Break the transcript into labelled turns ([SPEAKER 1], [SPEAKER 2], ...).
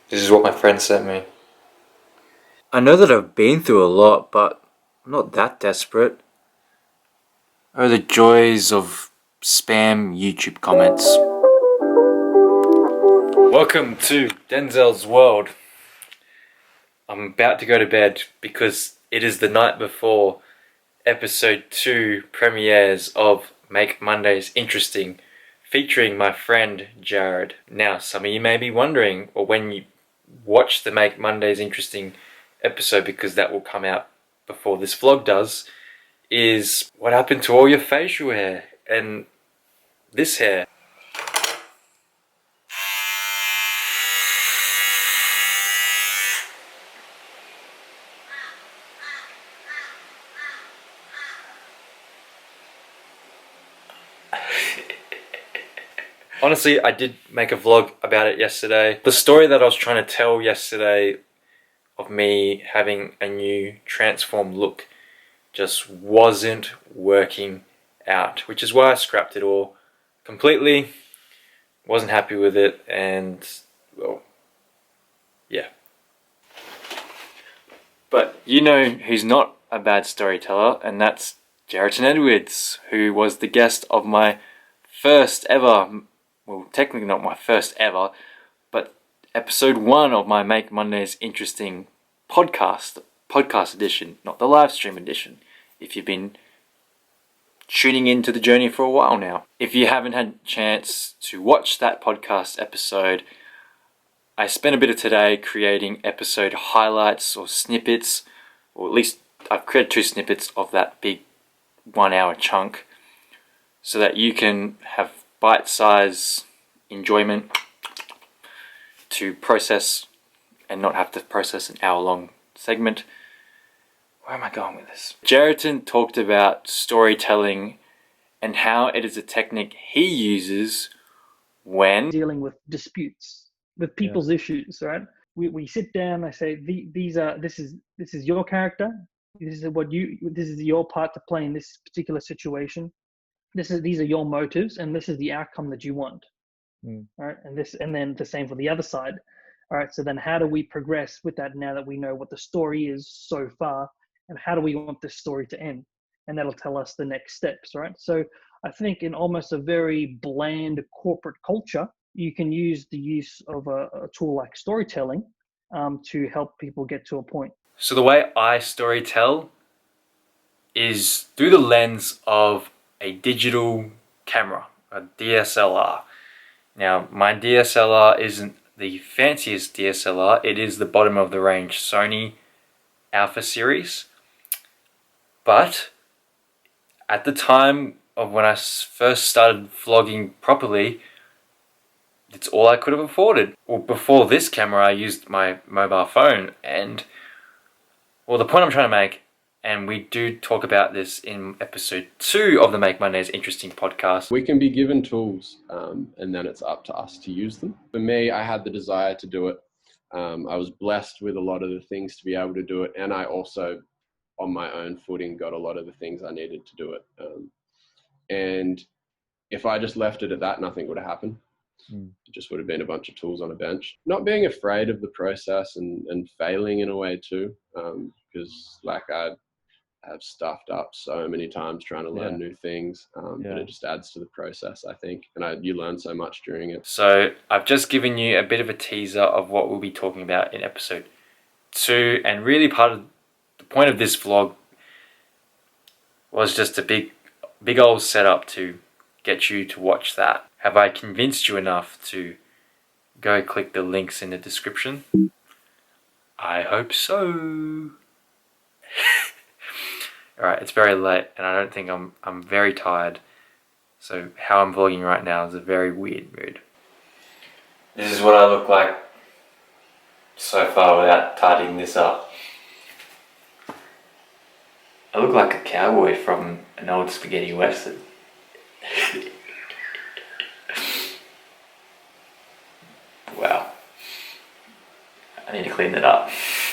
[SPEAKER 1] This is what my friend sent me.
[SPEAKER 2] I know that I've been through a lot, but I'm not that desperate. Oh, the joys of spam YouTube comments. Welcome to Denzel's world. I'm about to go to bed because it is the night before episode 2 premieres of Make Mondays Interesting, featuring my friend Jared. Now, some of you may be wondering, or when you watch the Make Mondays Interesting episode, because that will come out before this vlog does, is what happened to all your facial hair and this hair? Honestly, I did make a vlog about it yesterday. The story that I was trying to tell yesterday of me having a new transformed look just wasn't working out, which is why I scrapped it all completely. Wasn't happy with it, and well, yeah. But you know who's not a bad storyteller, and that's Jeriton Edwards, who was the guest of my first ever, well, technically not my first ever, but episode 1 of my Make Mondays Interesting podcast edition, not the live stream edition, if you've been tuning into the journey for a while now. If you haven't had a chance to watch that podcast episode, I spent a bit of today creating episode highlights or snippets, or at least I've created 2 snippets of that big 1 hour chunk, so that you can have bite-size enjoyment to process and not have to process an hour-long segment. Where am I going with this? Jeriton talked about storytelling and how it is a technique he uses when
[SPEAKER 3] dealing with disputes, with people's issues, right? We sit down, I say, this is your character, this is your part to play in this particular situation. These are your motives, and this is the outcome that you want. Right? And then the same for the other side. All right, so then how do we progress with that now that we know what the story is so far, and how do we want this story to end? And that'll tell us the next steps, right? So I think in almost a very bland corporate culture, you can use the use of a tool like storytelling to help people get to a point.
[SPEAKER 2] So the way I storytell is through the lens of a digital camera, a DSLR. Now, my DSLR isn't the fanciest DSLR, it is the bottom of the range Sony Alpha series. But at the time of when I first started vlogging properly, it's all I could have afforded. Well, before this camera, I used my mobile phone, and well, the point I'm trying to make, and we do talk about this in episode 2 of the Make Mondays Interesting podcast.
[SPEAKER 4] We can be given tools, and then it's up to us to use them. For me, I had the desire to do it. I was blessed with a lot of the things to be able to do it, and I also, on my own footing, got a lot of the things I needed to do it. And if I just left it at that, nothing would have happened. It just would have been a bunch of tools on a bench. Not being afraid of the process and failing in a way too, because like I have stuffed up so many times trying to learn new things, but it just adds to the process, I think, and you learn so much during it.
[SPEAKER 2] So I've just given you a bit of a teaser of what we'll be talking about in episode 2, and really part of the point of this vlog was just a big old setup to get you to watch that. Have I convinced you enough to go click the links in the description? I hope so. Alright, it's very late and I don't think I'm very tired. So how I'm vlogging right now is a very weird mood. This is what I look like so far without tidying this up. I look like a cowboy from an old spaghetti western. Wow. I need to clean that up.